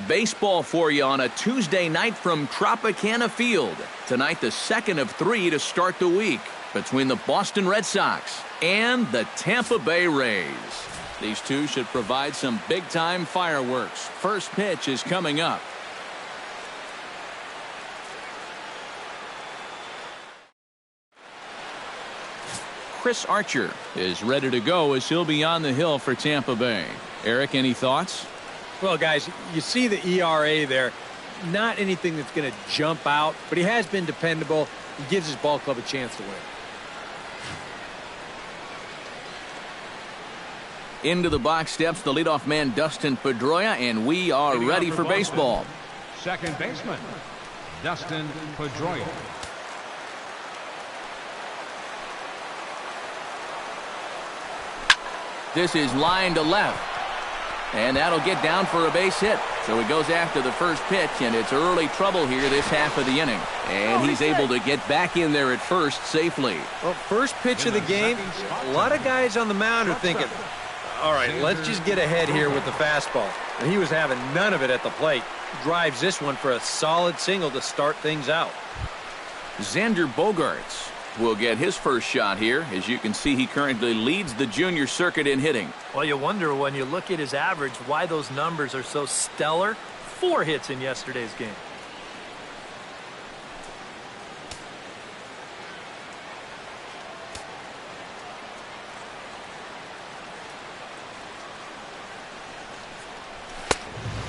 Baseball for you on a Tuesday night from Tropicana Field. Tonight, the second of 3 to start the week between the Boston Red Sox and the Tampa Bay Rays. These two should provide some big-time fireworks. First pitch is coming up. Chris Archer is ready to go as he'll be on the hill for Tampa Bay. Eric, any thoughts? Well, guys, you see the ERA there. Not anything that's going to jump out, but he has been dependable. He gives his ball club a chance to win. Into the box steps the leadoff man, Dustin Pedroia, and we are ready for baseball. Second baseman, Dustin Pedroia. This is line to left. And that'll get down for a base hit. So he goes after the first pitch, and it's early trouble here this half of the inning. And he's able to get back in there at first safely. Well, first pitch of the game, a lot of guys on the mound are thinking, all right, let's just get ahead here with the fastball. And he was having none of it at the plate. Drives this one for a solid single to start things out. Xander Bogaerts will get his first shot here. As you can see, he currently leads the junior circuit in hitting. Well, you wonder when you look at his average why those numbers are so stellar. 4 hits in yesterday's game.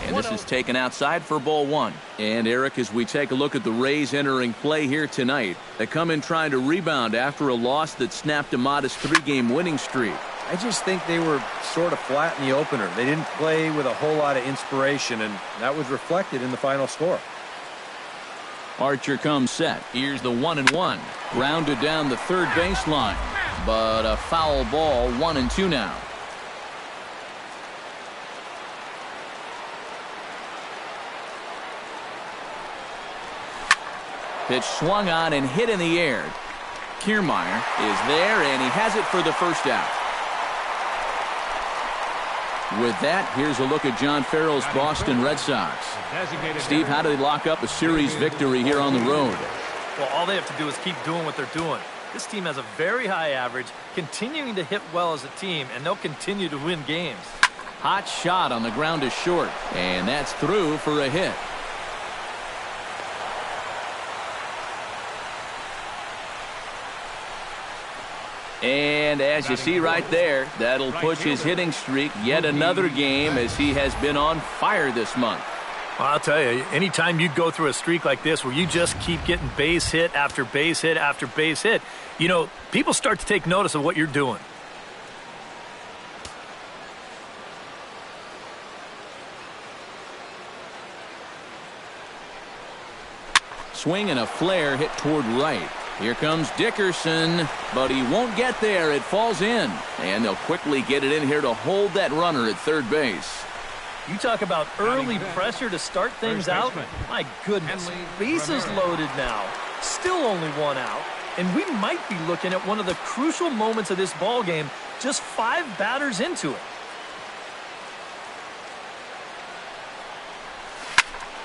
And this is taken outside for ball 1. And Eric, as we take a look at the Rays entering play here tonight, they come in trying to rebound after a loss that snapped a modest 3-game winning streak. I just think they were sort of flat in the opener. They didn't play with a whole lot of inspiration, and that was reflected in the final score. Archer comes set. Here's the 1-1. Grounded down the third baseline. But a foul ball, 1-2 now. Pitch swung on and hit in the air. Kiermaier is there, and he has it for the first out. With that, here's a look at John Farrell's Boston Red Sox. Steve, how do they lock up a series victory here on the road? Well, all they have to do is keep doing what they're doing. This team has a very high average, continuing to hit well as a team, and they'll continue to win games. Hot shot on the ground is short, and that's through for a hit. And as you see right there, that'll push his hitting streak yet another game as he has been on fire this month. Well, I'll tell you, anytime you go through a streak like this where you just keep getting base hit after base hit after base hit, you know, people start to take notice of what you're doing. Swing and a flare hit toward right. Here comes Dickerson, but he won't get there. It falls in, and they'll quickly get it in here to hold that runner at third base. You talk about early pressure to start things out. My goodness, bases loaded now. Still only 1 out, and we might be looking at one of the crucial moments of this ball game just 5 batters into it.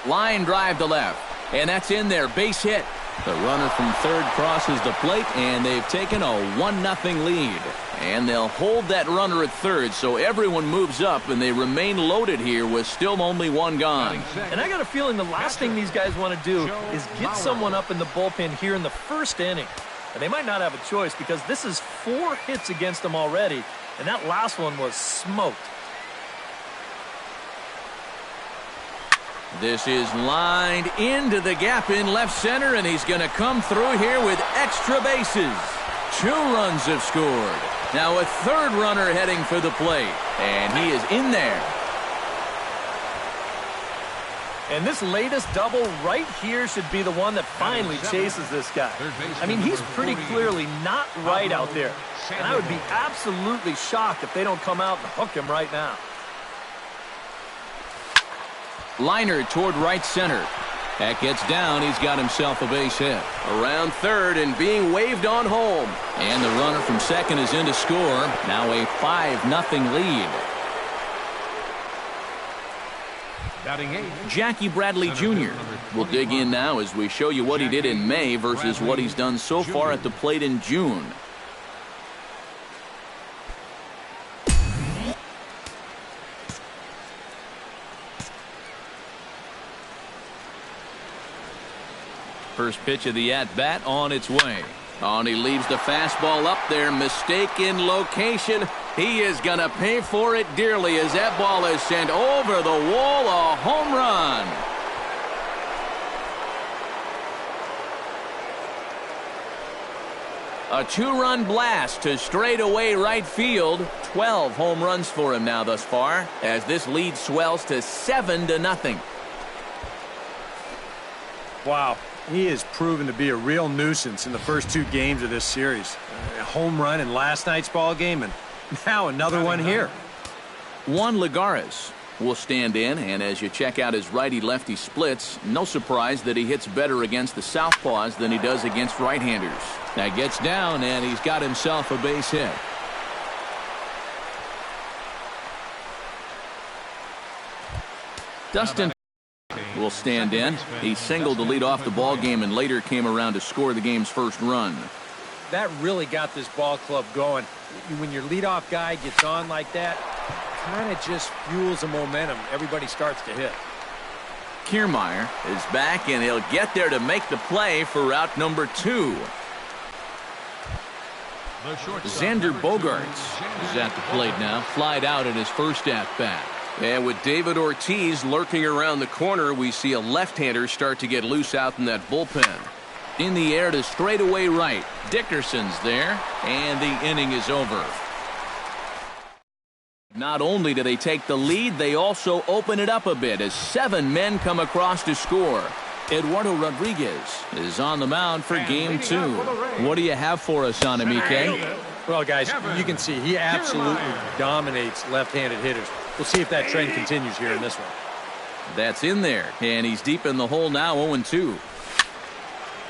Line drive to left, and that's in there. Base hit. The runner from third crosses the plate, and they've taken a 1-0 lead. And they'll hold that runner at third, so everyone moves up, and they remain loaded here with still only 1 gone. And I got a feeling the last thing these guys want to do is get someone up in the bullpen here in the first inning. And they might not have a choice because this is 4 hits against them already, and that last one was smoked. This is lined into the gap in left center, and he's going to come through here with extra bases. 2 runs have scored. Now a third runner heading for the plate, and he is in there. And this latest double right here should be the one that finally chases this guy. I mean, he's pretty clearly not right out there. And I would be absolutely shocked if they don't come out and hook him right now. Liner toward right center. That gets down. He's got himself a base hit. Around third and being waved on home. And the runner from second is in to score. Now a 5-0 lead. Batting 8. Jackie Bradley Jr. will dig in now as we show you what he did in May versus what he's done so far at the plate in June. First pitch of the at-bat on its way. Oh, and he leaves the fastball up there. Mistaken location. He is going to pay for it dearly as that ball is sent over the wall. A home run. A two-run blast to straightaway right field. 12 home runs for him now thus far as this lead swells to 7-0. Wow. He has proven to be a real nuisance in the first 2 games of this series. A home run in last night's ball game, and now another one here. Juan Lagares will stand in, and as you check out his righty-lefty splits, no surprise that he hits better against the southpaws than he does against right-handers. That gets down, and he's got himself a base hit. Dustin will stand in. He singled to lead off the ball game and later came around to score the game's first run. That really got this ball club going. When your leadoff guy gets on like that, kind of just fuels the momentum. Everybody starts to hit. Kiermaier is back, and he'll get there to make the play for out number 2. Xander Bogaerts is at the plate now. Flied out at his first at-bat. And with David Ortiz lurking around the corner, we see a left-hander start to get loose out in that bullpen. In the air to straightaway right. Dickerson's there, and the inning is over. Not only do they take the lead, they also open it up a bit as 7 men come across to score. Eduardo Rodriguez is on the mound for game 2. What do you have for us on him, EK? Well, guys, you can see he absolutely dominates left-handed hitters. We'll see if that trend continues here in this one. That's in there, and he's deep in the hole now, 0-2.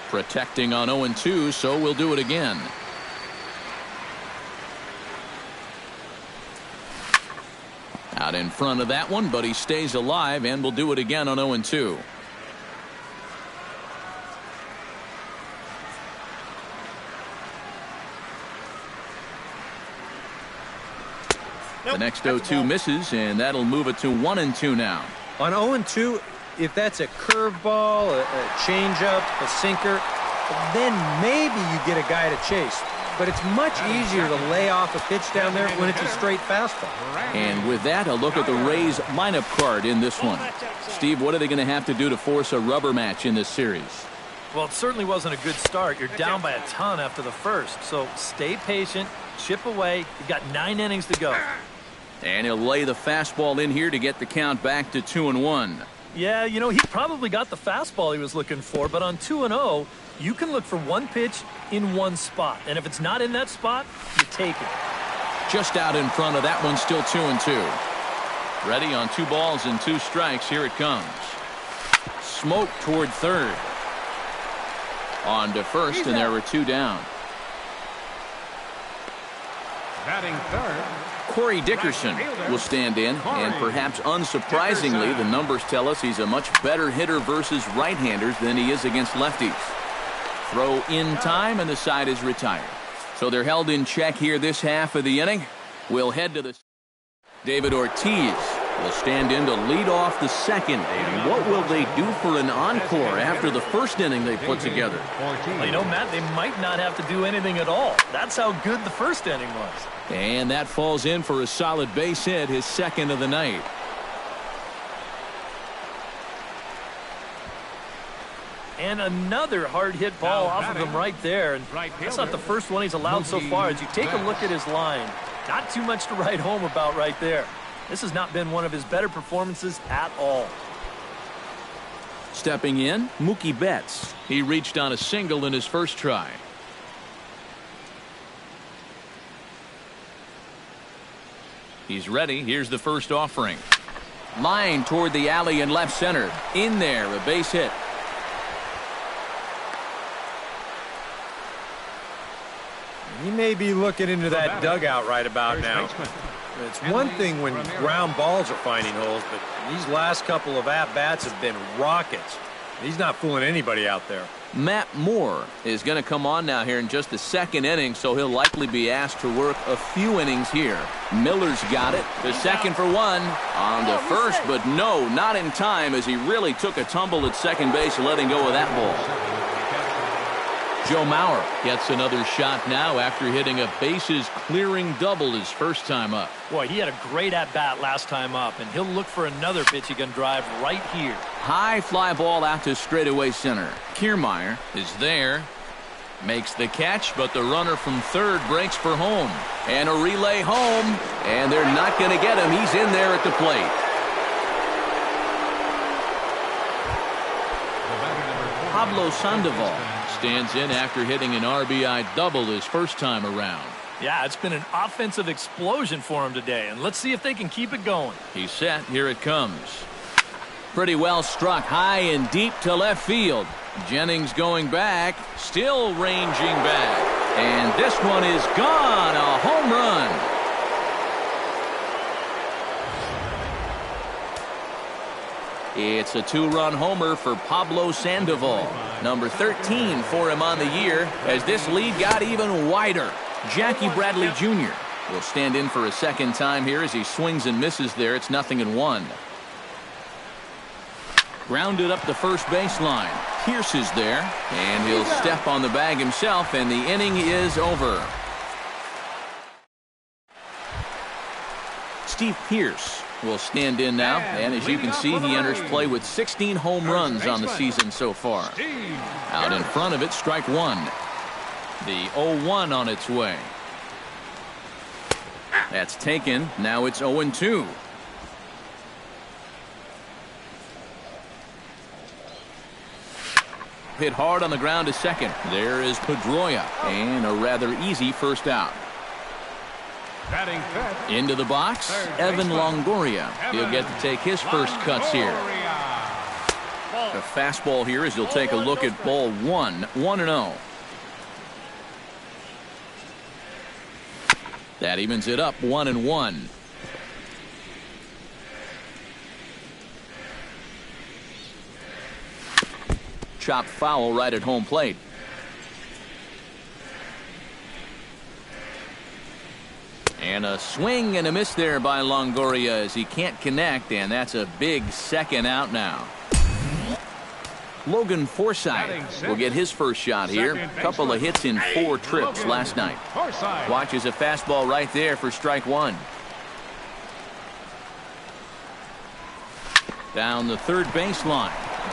Protecting on 0-2, so we'll do it again. Out in front of that one, but he stays alive, and we'll do it again on 0-2. The next 0-2 misses, and that'll move it to 1-2 now. On 0-2, if that's a curveball, a changeup, a sinker, then maybe you get a guy to chase. But it's much easier to lay off a pitch down there when it's a straight fastball. And with that, a look at the Rays lineup card in this one. Steve, what are they going to have to do to force a rubber match in this series? Well, it certainly wasn't a good start. You're down by a ton after the first. So stay patient, chip away. You've got 9 innings to go. And he'll lay the fastball in here to get the count back to 2-1. Yeah, you know, he probably got the fastball he was looking for, but on 2-0, you can look for one pitch in one spot. And if it's not in that spot, you take it. Just out in front of that one, still 2-2. Ready on 2 balls and 2 strikes. Here it comes. Smoke toward third. On to first, and there were 2 down. Batting third. Corey Dickerson will stand in, and perhaps unsurprisingly, the numbers tell us he's a much better hitter versus right-handers than he is against lefties. Throw in time, and the side is retired. So they're held in check here this half of the inning. We'll head to the... David Ortiz will stand in to lead off the second. And what will they do for an encore after the first inning they put together? Well, you know, Matt, they might not have to do anything at all. That's how good the first inning was. And that falls in for a solid base hit, his second of the night. And another hard hit ball off of him right there. And that's not the first one he's allowed so far. As you take a look at his line, not too much to write home about right there. This has not been one of his better performances at all. Stepping in, Mookie Betts. He reached on a single in his first try. He's ready. Here's the first offering. Line toward the alley in left center. In there, a base hit. He may be looking into that dugout right about now. It's one thing when ground balls are finding holes, but these last couple of at-bats have been rockets. He's not fooling anybody out there. Matt Moore is going to come on now here in just the second inning, so he'll likely be asked to work a few innings here. Miller's got it. The second for one. On to first, but no, not in time as he really took a tumble at second base, letting go of that ball. Joe Mauer gets another shot now after hitting a bases-clearing double his first time up. Boy, he had a great at-bat last time up, and he'll look for another pitch he can drive right here. High fly ball out to straightaway center. Kiermaier is there. Makes the catch, but the runner from third breaks for home. And a relay home, and they're not going to get him. He's in there at the plate. Pablo Sandoval stands in after hitting an RBI double his first time around. Yeah, it's been an offensive explosion for him today, and let's see if they can keep it going. He's set. Here it comes. Pretty well struck high and deep to left field. Jennings going back, still ranging back. And this one is gone. A home run. It's a two-run homer for Pablo Sandoval. Number 13 for him on the year as this lead got even wider. Jackie Bradley Jr. will stand in for a second time here as he swings and misses there. It's 0-1. Grounded up the first baseline. Pierce is there, and he'll step on the bag himself, and the inning is over. Steve Pierce will stand in now, and as you can see, he enters play with 16 home runs on the season so far. Out in front of it, strike one. The 0-1 on its way. That's taken. Now it's 0-2. Hit hard on the ground to second. There is Pedroia, and a rather easy first out. Into the box, Evan Longoria. He'll get to take his first cuts here. A fastball here as he'll take a look at ball one. 1-0. That evens it up 1-1. Chopped foul right at home plate. And a swing and a miss there by Longoria as he can't connect, and that's a big second out now. Logan Forsythe will get his first shot here. Couple of hits in 4 trips last night. Watches a fastball right there for strike one. Down the third baseline.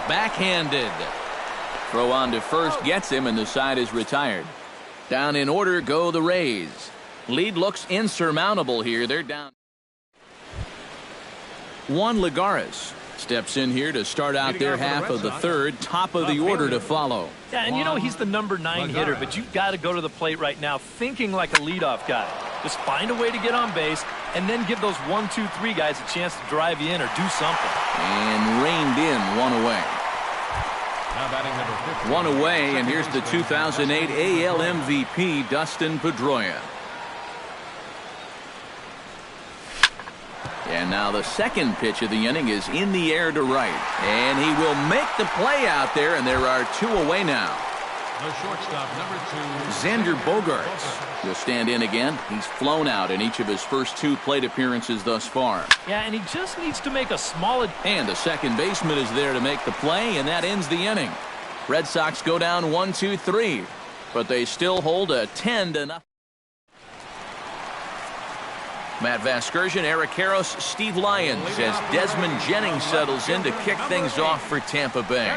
Backhanded. Throw on to first gets him, and the side is retired. Down in order go the Rays. Lead looks insurmountable here. They're down. Juan Lagares steps in here to start out their half of the third. Top of the order to follow. Yeah, and you know he's the number 9 hitter, but you've got to go to the plate right now thinking like a leadoff guy. Just find a way to get on base and then give those 1, 2, 3 guys a chance to drive you in or do something. And reined in, one away. One away, and here's the 2008 AL MVP, Dustin Pedroia. And now the second pitch of the inning is in the air to right. And he will make the play out there, and there are 2 away now. The shortstop, number 2. Xander Bogaerts will stand in again. He's flown out in each of his first 2 plate appearances thus far. Yeah, and he just needs to make a small... And the second baseman is there to make the play, and that ends the inning. Red Sox go down 1-2-3, but they still hold a 10-0. Matt Vasgersian, Eric Karros, Steve Lyons as Desmond Jennings settles in to kick things off for Tampa Bay.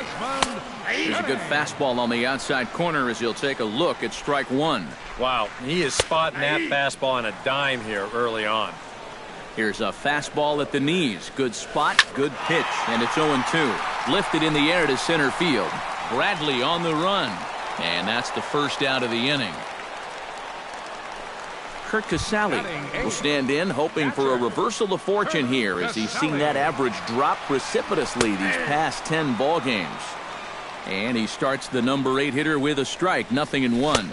There's a good fastball on the outside corner as he'll take a look at strike one. Wow, he is spotting that fastball on a dime here early on. Here's a fastball at the knees. Good spot, good pitch, and it's 0-2. Lifted in the air to center field. Bradley on the run, and that's the first out of the inning. Kurt Casale will stand in, hoping for a reversal of fortune here as he's seen that average drop precipitously these past 10 ball games. And he starts the number 8 hitter with a strike, 0-1.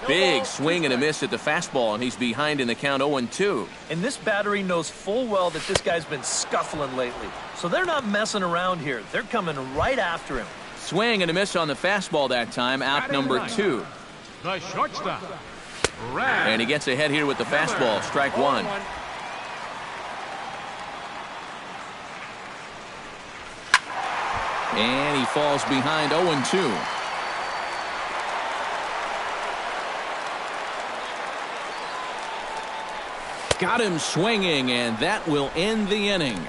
Big swing and a miss at the fastball, and he's behind in the count 0-2. And this battery knows full well that this guy's been scuffling lately. So they're not messing around here. They're coming right after him. Swing and a miss on the fastball that time, out number 2. The shortstop, And he gets ahead here with the fastball, strike 1. And he falls behind 0-2. Got him swinging, and that will end the inning.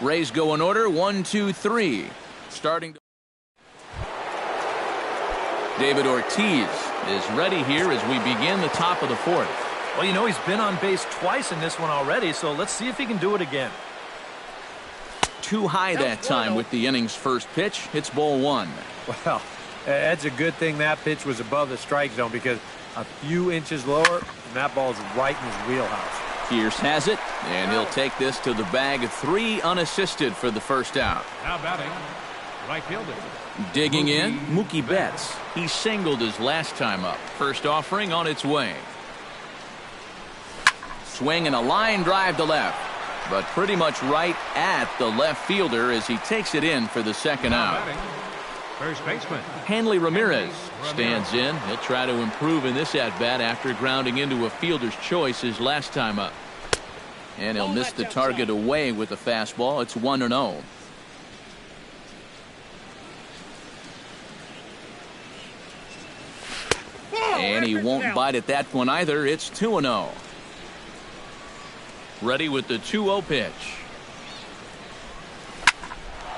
Rays go in order, 1, 2, 3. Starting to... David Ortiz is ready here as we begin the top of the 4th. Well, you know, he's been on base twice in this one already, so let's see if he can do it again. Too high that time with the inning's first pitch. It's ball 1. Well, that's a good thing that pitch was above the strike zone, because a few inches lower, and that ball's right in his wheelhouse. Pierce has it, and he'll take this to the bag of 3 unassisted for the first out. now batting, right fielder. Digging in, Mookie Betts. He singled his last time up. First offering on its way. Swing and a line drive to left, but pretty much right at the left fielder as he takes it in for the second Now out. batting, first baseman. Hanley Ramirez stands in. He'll try to improve in this at-bat after grounding into a fielder's choice his last time up. And he'll miss the target away with the fastball. It's 1-0. And he won't bite at that one either. It's 2-0. Ready with the 2-0 pitch.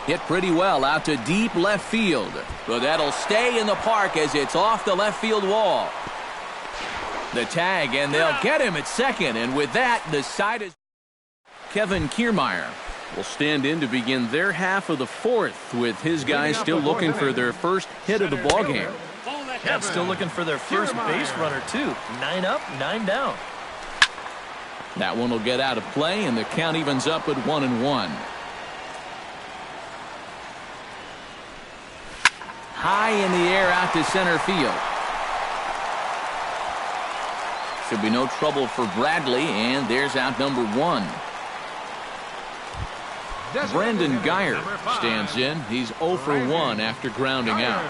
Hit pretty well out to deep left field. But that'll stay in the park as it's off the left field wall. The tag, and they'll get him at second. And with that, the side is... Kevin Kiermaier will stand in to begin their half of the 4th with his guys still looking for their first hit of the ballgame. Yeah, still looking for their first base runner, too. 9 up, 9 down. That one will get out of play, and the count evens up at 1-1. High in the air out to center field. Should be no trouble for Bradley, and there's out number 1. Brandon Geyer stands in. He's 0 for 1 after grounding out.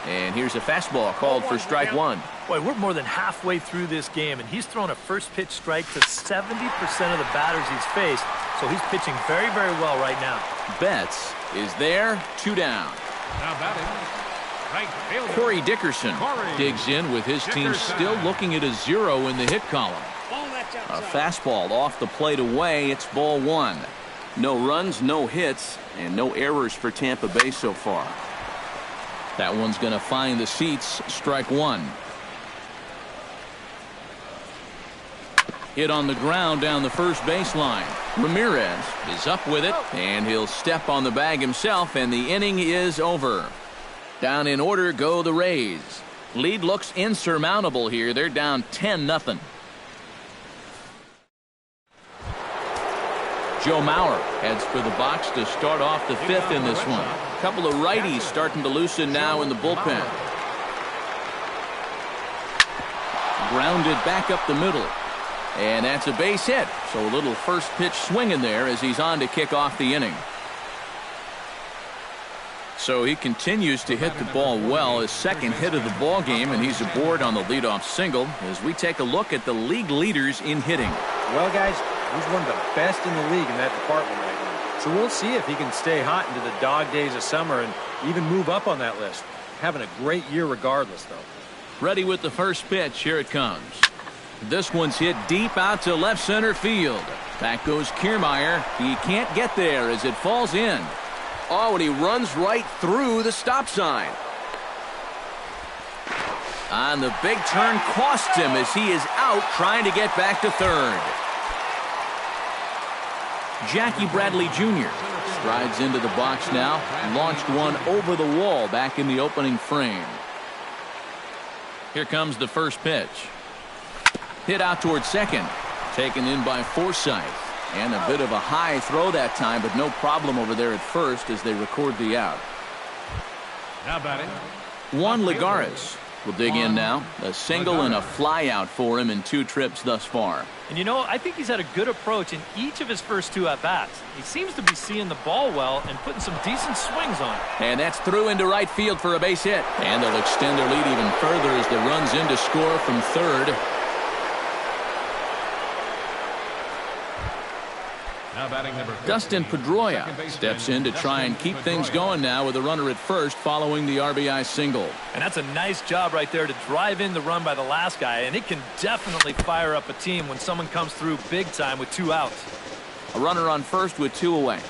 And here's a fastball called for strike 1. Boy, we're more than halfway through this game, and he's thrown a first pitch strike to 70% of the batters he's faced, so he's pitching very, very well right now. Betts is there, 2 down. Now batting, right fielder. Corey Dickerson digs in with his team still looking at a 0 in the hit column. A fastball off the plate away. It's ball 1. No runs, no hits, and no errors for Tampa Bay so far. That one's going to find the seats. Strike 1. Hit on the ground down the first baseline. Ramirez is up with it, and he'll step on the bag himself, and the inning is over. Down in order go the Rays. Lead looks insurmountable here. They're down 10-0. Joe Mauer heads for the box to start off the 5th in this one. A couple of righties starting to loosen now in the bullpen. Grounded back up the middle. And that's a base hit. So a little first pitch swing in there as he's on to kick off the inning. So he continues to hit the ball well, his second hit of the ball game, and he's aboard on the leadoff single as we take a look at the league leaders in hitting. Well, guys, he's one of the best in the league in that department right now. So we'll see if he can stay hot into the dog days of summer and even move up on that list. Having a great year regardless, though. Ready with the first pitch. Here it comes. This one's hit deep out to left center field. Back goes Kiermaier. He can't get there as it falls in. Oh, and he runs right through the stop sign. On the big turn cost him as he is out trying to get back to third. Jackie Bradley Jr. strides into the box now. Launched one over the wall back in the opening frame. Here comes the first pitch. Hit out towards second. Taken in by Forsythe. And a bit of a high throw that time, but no problem over there at first as they record the out. Now batting, Juan Lagares We'll dig in now. A single and a fly out for him in 2 trips thus far. And, you know, I think he's had a good approach in each of his first 2 at-bats. He seems to be seeing the ball well and putting some decent swings on it. And that's through into right field for a base hit. And they'll extend their lead even further as the run's in to score from third. Now batting number 15, Dustin Pedroia steps in to try and keep things going now with a runner at first following the RBI single. And that's a nice job right there to drive in the run by the last guy, and it can definitely fire up a team when someone comes through big time with 2 outs. A runner on first with 2 away.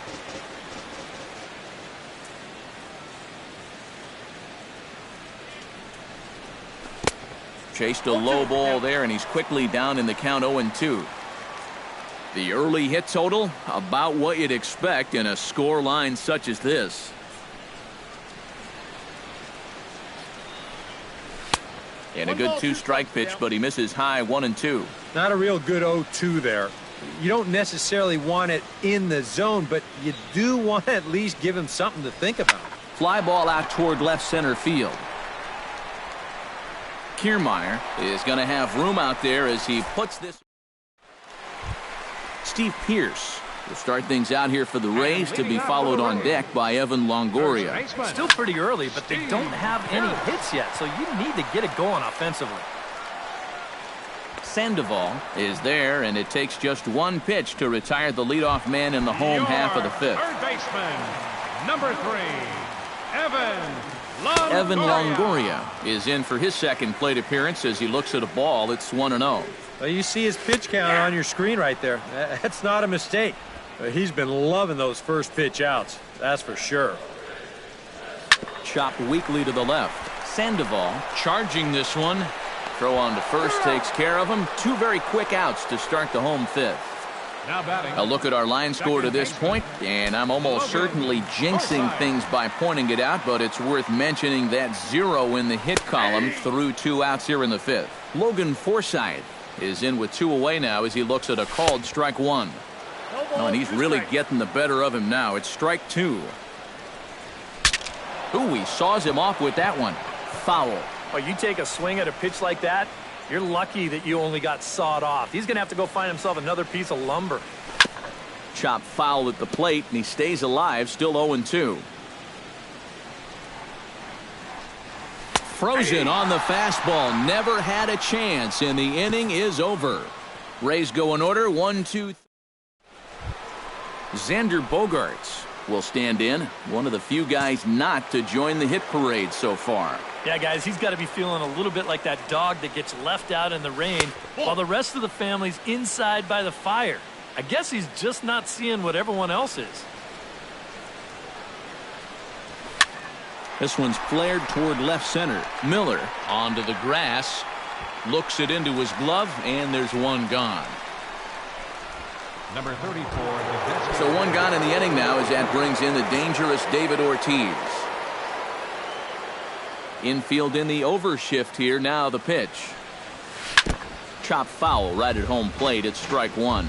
Chased a low ball there, and he's quickly down in the count 0-2. The early hit total, about what you'd expect in a score line such as this. And a good 2-strike pitch, but he misses high 1-2. Not a real good 0-2 there. You don't necessarily want it in the zone, but you do want to at least give him something to think about. Fly ball out toward left center field. Kiermaier is going to have room out there as he puts this. Steve Pearce will start things out here for the Rays, to be followed on deck by Evan Longoria. Still pretty early, but they don't have any hits yet, so you need to get it going offensively. Sandoval is there, and it takes just 1 pitch to retire the leadoff man in the home half of the 5th. Third baseman, number 3, Evan Longoria. Evan Longoria is in for his second plate appearance as he looks at a ball that's 1-0. Well, you see his pitch count on your screen right there. That's not a mistake. He's been loving those first pitch outs, that's for sure. Chopped weakly to the left. Sandoval charging this one. Throw on to first takes care of him. 2 very quick outs to start the home 5th. Now batting. A look at our line score to this point, and I'm almost certainly jinxing things by pointing it out, but it's worth mentioning that 0 in the hit column through 2 outs here in the 5th. Logan Forsythe is in with 2 away now as he looks at a called strike 1. Oh, and he's really getting the better of him now. It's strike 2. Ooh, he saws him off with that one. Foul. Oh, you take a swing at a pitch like that, you're lucky that you only got sawed off. He's going to have to go find himself another piece of lumber. Chopped foul at the plate, and he stays alive, still 0-2. Frozen on the fastball. Never had a chance, and the inning is over. Rays go in order. 1-2. Xander Bogaerts will stand in. One of the few guys not to join the hit parade so far. Yeah, guys, he's got to be feeling a little bit like that dog that gets left out in the rain while the rest of the family's inside by the fire. I guess he's just not seeing what everyone else is. This one's flared toward left center. Miller onto the grass. Looks it into his glove, and there's 1 gone. Number 34. So 1 gone in the inning now as that brings in the dangerous David Ortiz. Infield in the overshift here. Now the pitch. Chop foul right at home plate. It's strike 1.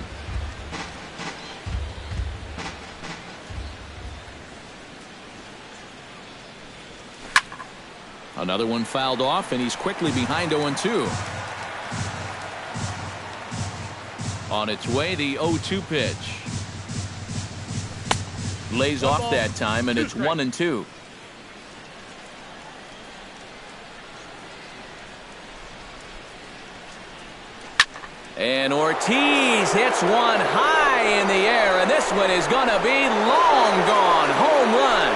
Another one fouled off, and he's quickly behind 0-2. On its way, the 0-2 pitch. Lays off that time, and it's 1-2. And Ortiz hits one high in the air, and this one is going to be long gone. Home run.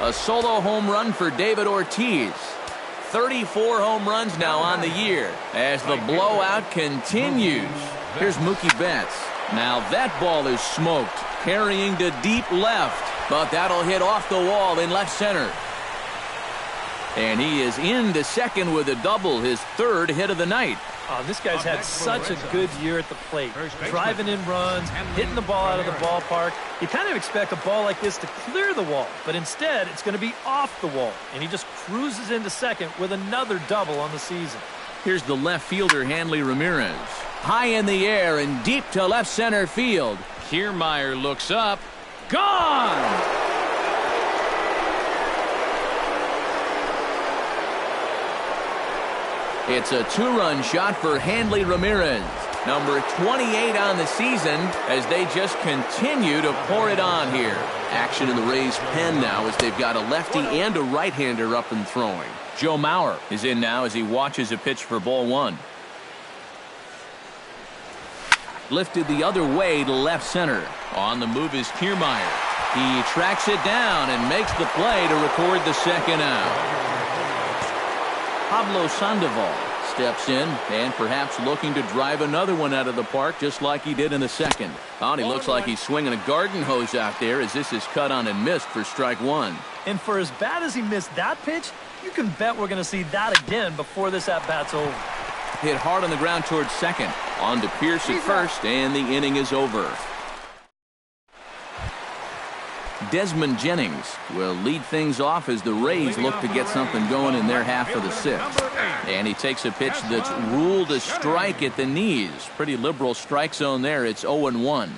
A solo home run for David Ortiz. 34 home runs now on the year as the blowout continues. Here's Mookie Betts. Now that ball is smoked, carrying to deep left, but that'll hit off the wall in left center. And he is into second with a double, his 3rd hit of the night. Oh, this guy's had such a good year at the plate. Driving in runs, hitting the ball out of the ballpark. You kind of expect a ball like this to clear the wall, but instead it's going to be off the wall. And he just cruises into second with another double on the season. Here's the left fielder, Hanley Ramirez. High in the air and deep to left center field. Kiermaier looks up. Gone! It's a two-run shot for Hanley Ramirez, number 28 on the season, as they just continue to pour it on here. Action in the Rays' pen now as they've got a lefty and a right-hander up and throwing. Joe Mauer is in now as he watches a pitch for ball one. Lifted the other way to left center. On the move is Kiermaier. He tracks it down and makes the play to record the second out. Pablo Sandoval steps in and perhaps looking to drive another one out of the park just like he did in the second. Oh, and he looks like he's swinging a garden hose out there as this is cut on and missed for strike one. And for as bad as he missed that pitch, you can bet we're going to see that again before this at-bat's over. Hit hard on the ground towards second. On to Pierce at first, and the inning is over. Desmond Jennings will lead things off as the Rays look to get something going in their half of the sixth. And he takes a pitch that's ruled a strike at the knees. Pretty liberal strike zone there. It's 0-1.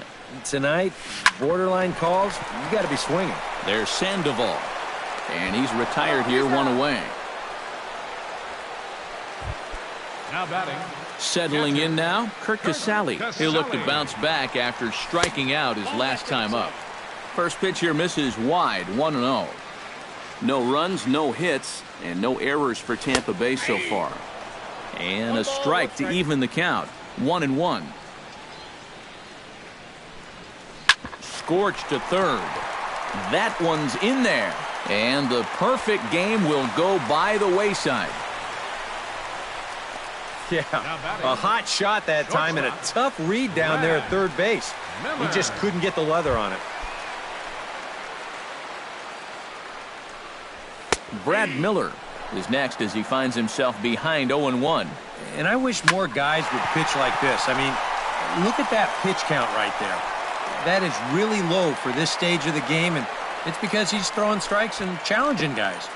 Tonight, borderline calls, you got to be swinging. There's Sandoval. And he's retired here, one away. Now batting. Settling in now, Kurt Casale. He'll look to bounce back after striking out his last time up. First pitch here misses wide, 1-0. No runs, no hits, and no errors for Tampa Bay so far. And a strike to even the count, 1-1. Scorched to third. That one's in there. And the perfect game will go by the wayside. Yeah, a hot shot that time and a tough read down there at third base. He just couldn't get the leather on it. Brad Miller is next as he finds himself behind 0-1. And I wish more guys would pitch like this. I mean, look at that pitch count right there. That is really low for this stage of the game, and it's because he's throwing strikes and challenging guys.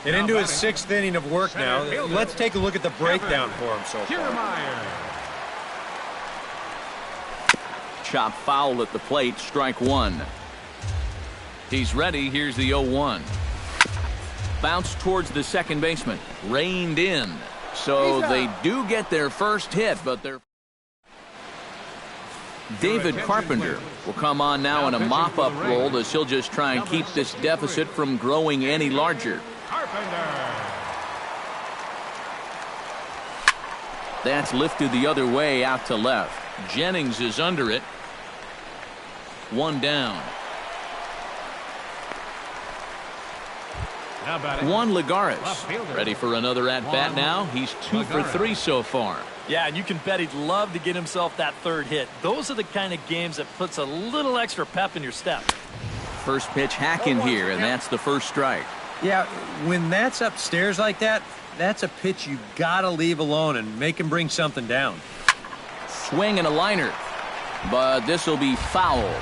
And into his sixth inning of work now. Let's take a look at the breakdown for him so far. Chop foul at the plate, strike one. He's ready. Here's the 0-1. Bounce towards the second baseman. Reined in. So they do get their first hit, but they're... David Carpenter will come on now in a mop-up role as he'll just try and keep this deficit from growing any larger. That's lifted the other way out to left. Jennings is under it. One down. Juan Lagares ready for another at-bat now. He's 2 for 3 so far. Yeah, and you can bet he'd love to get himself that third hit. Those are the kind of games that puts a little extra pep in your step. First pitch hacking here, and that's the first strike. Yeah, when that's upstairs like that, that's a pitch you got to leave alone and make him bring something down. Swing and a liner, but this will be foul.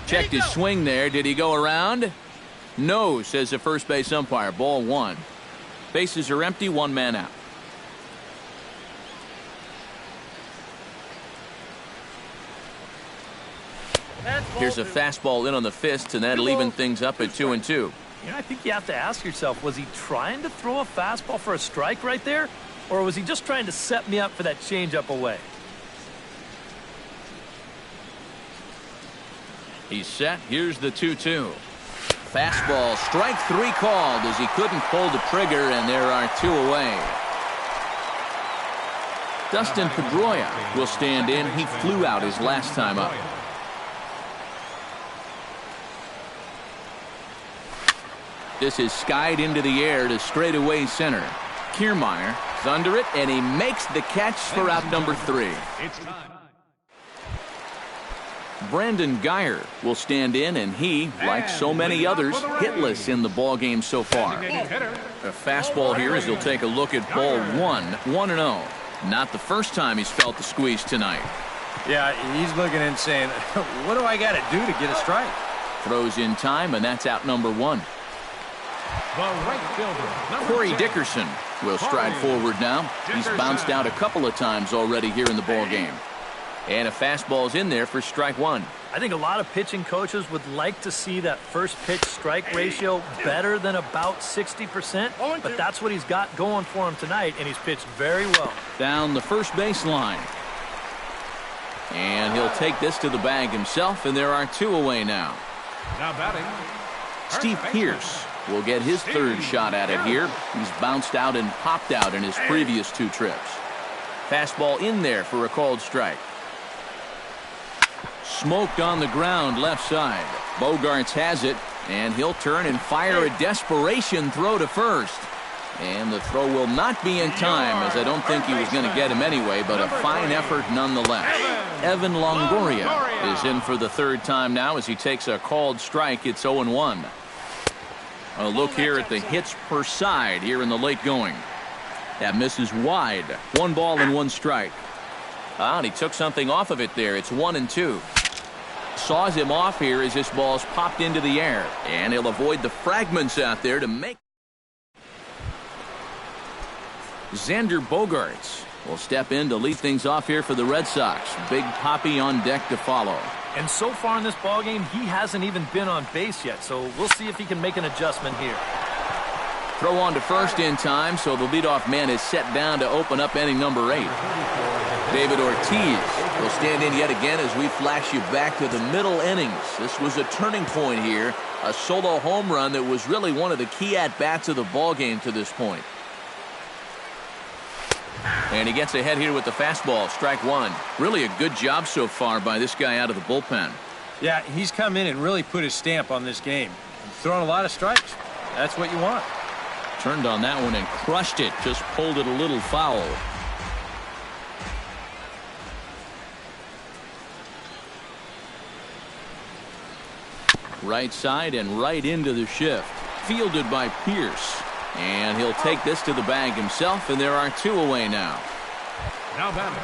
Checked his swing there. Did he go around? No, says the first base umpire. Ball one. Bases are empty, one man out. Here's a fastball in on the fist, and that'll even things up at 2-2. You know, I think you have to ask yourself, was he trying to throw a fastball for a strike right there? Or was he just trying to set me up for that changeup away? He's set. Here's the 2-2. Fastball, strike three called as he couldn't pull the trigger, and there are two away. Dustin Pedroia will stand in. He flew out his last time up. This is skied into the air to straightaway center. Kiermaier is under it, and he makes the catch for out number 3. Brandon Guyer will stand in, and he, like so many others, hitless in the ballgame so far. A fastball here as he'll take a look at ball 1-0. Not the first time he's felt the squeeze tonight. Yeah, he's looking and saying, what do I got to do to get a strike? Throws in time, and that's out number 1. The right fielder, number Corey 10. Dickerson will stride forward now. He's bounced out a couple of times already here in the ball game. And a fastball's in there for strike one. I think a lot of pitching coaches would like to see that first pitch strike ratio better than about 60%, but that's what he's got going for him tonight, and he's pitched very well. Down the first baseline. And he'll take this to the bag himself, and there are two away now. Now batting, Steve Pearce will get his third shot at it here. He's bounced out and popped out in his previous two trips. Fastball in there for a called strike. Smoked on the ground left side. Bogaerts has it, and he'll turn and fire a desperation throw to first. And the throw will not be in time, as I don't think he was going to get him anyway, but a fine effort nonetheless. Evan Longoria is in for the third time now as he takes a called strike. It's 0-1. A look here at the hits per side here in the late going. That misses wide. 1 ball and 1 strike. And he took something off of it there. It's 1-2. Saws him off here as this ball's popped into the air. And he'll avoid the fragments out there to make. Xander Bogaerts will step in to lead things off here for the Red Sox. Big Poppy on deck to follow. And so far in this ballgame, he hasn't even been on base yet, so we'll see if he can make an adjustment here. Throw on to first in time, so the leadoff man is set down to open up inning number 8. David Ortiz will stand in yet again as we flash you back to the middle innings. This was a turning point here, a solo home run that was really one of the key at-bats of the ballgame to this point. And he gets ahead here with the fastball, strike one. Really a good job so far by this guy out of the bullpen. Yeah, he's come in and really put his stamp on this game. He's thrown a lot of strikes. That's what you want. Turned on that one and crushed it. Just pulled it a little foul. Right side and right into the shift. Fielded by Pearce. And he'll take this to the bag himself, and there are two away now. now batting.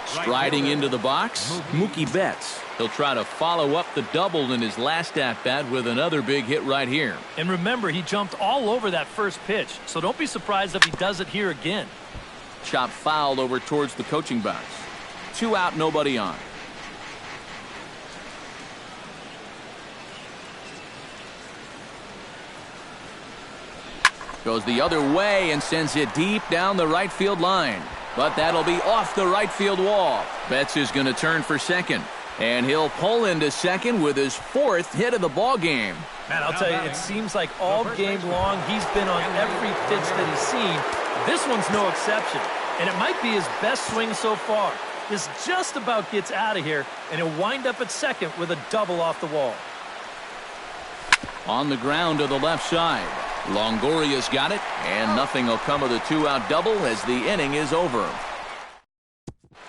Striding into the box, Mookie Betts. He'll try to follow up the double in his last at-bat with another big hit right here. And remember, he jumped all over that first pitch, so don't be surprised if he does it here again. Chop fouled over towards the coaching box. 2 out, nobody on. Goes the other way and sends it deep down the right field line. But that'll be off the right field wall. Betts is going to turn for second. And he'll pull into second with his 4th hit of the ball game. Man, I'll tell you, it seems like all game long he's been on every pitch that he's seen. This one's no exception. And it might be his best swing so far. This just about gets out of here, and he'll wind up at second with a double off the wall. On the ground to the left side. Longoria's got it, and nothing will come of the 2-out double as the inning is over.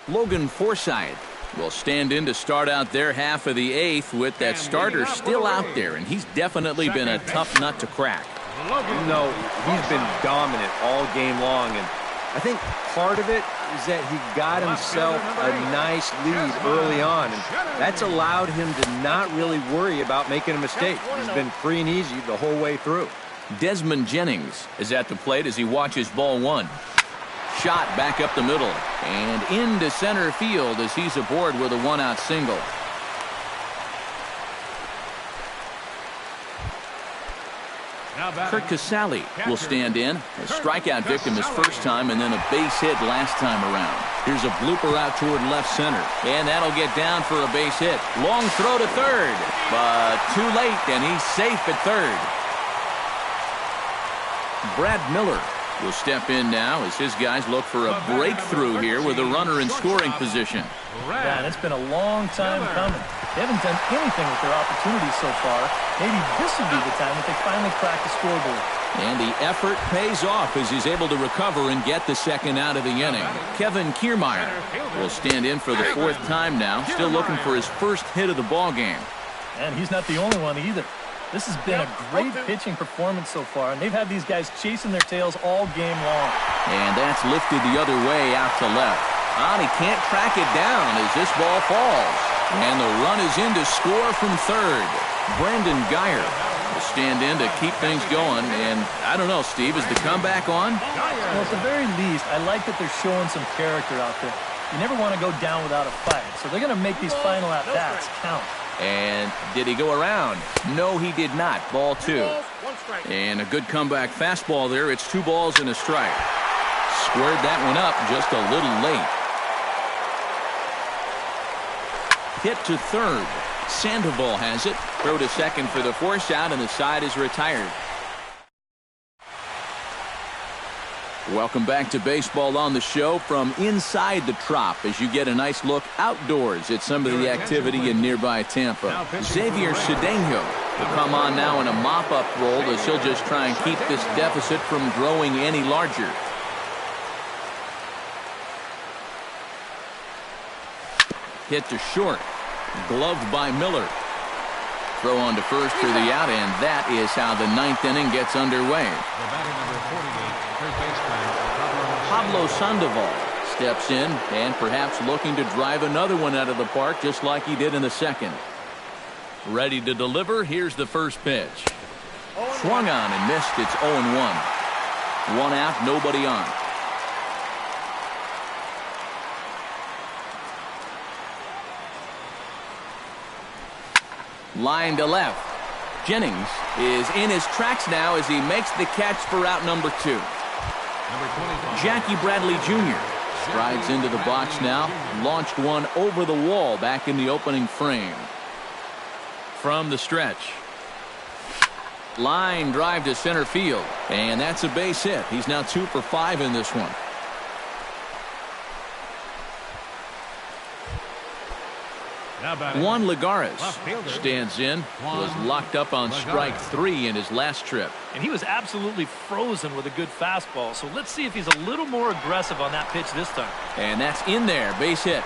Logan Forsythe will stand in to start out their half of the 8th with that starter still out there, and he's definitely been a tough nut to crack. You know, he's been dominant all game long, and I think part of it is that he got himself a nice lead early on, and that's allowed him to not really worry about making a mistake. He's been free and easy the whole way through. Desmond Jennings is at the plate as he watches ball 1. Shot back up the middle and into center field as he's aboard with a 1-out single. Kurt Casale will stand in. A strikeout victim his first time and then a base hit last time around. Here's a blooper out toward left center. And that'll get down for a base hit. Long throw to third. But too late, and he's safe at third. Brad Miller will step in now as his guys look for a breakthrough here with a runner in scoring position. Man, it's been a long time coming. They haven't done anything with their opportunities so far. Maybe this will be the time that they finally crack the scoreboard. And the effort pays off as he's able to recover and get the second out of the inning. Kevin Kiermaier will stand in for the 4th time now, still looking for his first hit of the ball game. And he's not the only one either. This has been a great pitching performance so far, and they've had these guys chasing their tails all game long. And that's lifted the other way out to left. And he can't track it down as this ball falls. And the run is in to score from third. Brandon Guyer will stand in to keep things going. And I don't know, Steve, is the comeback on? Well, at the very least, I like that they're showing some character out there. You never want to go down without a fight, so they're going to make these final at-bats count. And did he go around? No, he did not. Ball 2. And a good comeback fastball there. It's 2 balls and a strike. Squared that one up just a little late. Hit to third. Sandoval has it. Throw to second for the force out, and the side is retired. Welcome back to baseball on the show from inside the Trop as you get a nice look outdoors at some of the activity in nearby Tampa. Xavier Cedeno will come on now in a mop-up role as he'll just try and keep this deficit from growing any larger. Hit to short. Gloved by Miller. Throw on to first for the out, and that is how the 9th inning gets underway. Pablo Sandoval steps in and perhaps looking to drive another one out of the park just like he did in the second. Ready to deliver. Here's the first pitch. Swung on and missed. It's 0-1. 1 out, nobody on. Line to left. Jennings is in his tracks now as he makes the catch for out number 2. Jackie Bradley Jr. strides into the box now. Launched one over the wall back in the opening frame. From the stretch. Line drive to center field. And that's a base hit. He's now 2 for 5 in this one. Juan Lagares stands in, was locked up on strike 3 in his last trip. And he was absolutely frozen with a good fastball, so let's see if he's a little more aggressive on that pitch this time. And that's in there, base hit.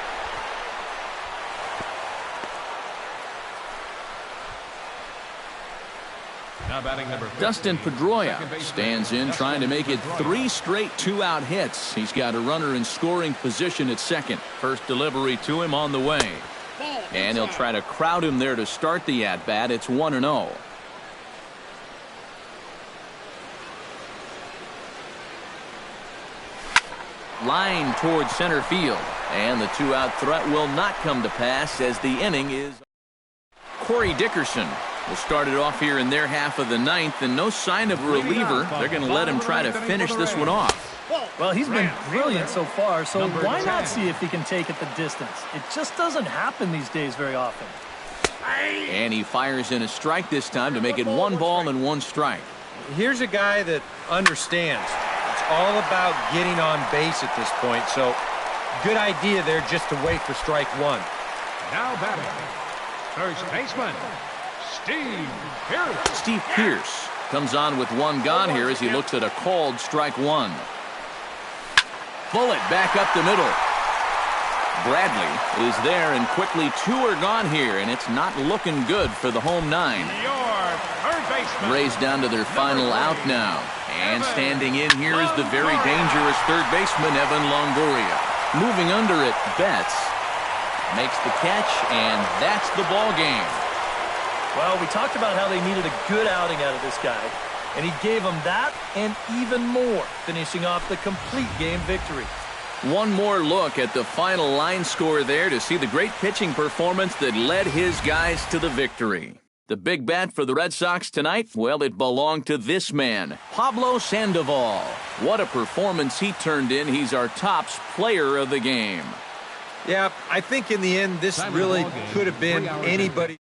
Now batting number 15. Dustin Pedroia stands in, trying to make it 3 straight 2-out hits. He's got a runner in scoring position at second. First delivery to him on the way. And he'll try to crowd him there to start the at-bat. It's 1-0. Line towards center field. And the 2-out threat will not come to pass as the inning is. Corey Dickerson will start it off here in their half of the 9th, and no sign of a reliever. They're going to let him try to finish this one off. Well, he's been brilliant so far, so why not see if he can take it the distance? It just doesn't happen these days very often. And he fires in a strike this time to make it 1 ball and 1 strike. Here's a guy that understands. It's all about getting on base at this point, so good idea there just to wait for strike 1. Now batting, first baseman, Steve Pearce. Steve Pearce comes on with 1 gone here as he looks at a called strike 1. Bullet back up the middle. Bradley is there, and quickly 2 are gone here, and it's not looking good for the home 9. Your third baseman. Raised down to their final out now. And standing in here is the very dangerous third baseman, Evan Longoria. Moving under it, Betts makes the catch, and that's the ball game. Well, we talked about how they needed a good outing out of this guy, and he gave them that and even more, finishing off the complete game victory. One more look at the final line score there to see the great pitching performance that led his guys to the victory. The big bat for the Red Sox tonight, well, it belonged to this man, Pablo Sandoval. What a performance he turned in. He's our tops player of the game. Yeah, I think in the end, this really could have been anybody.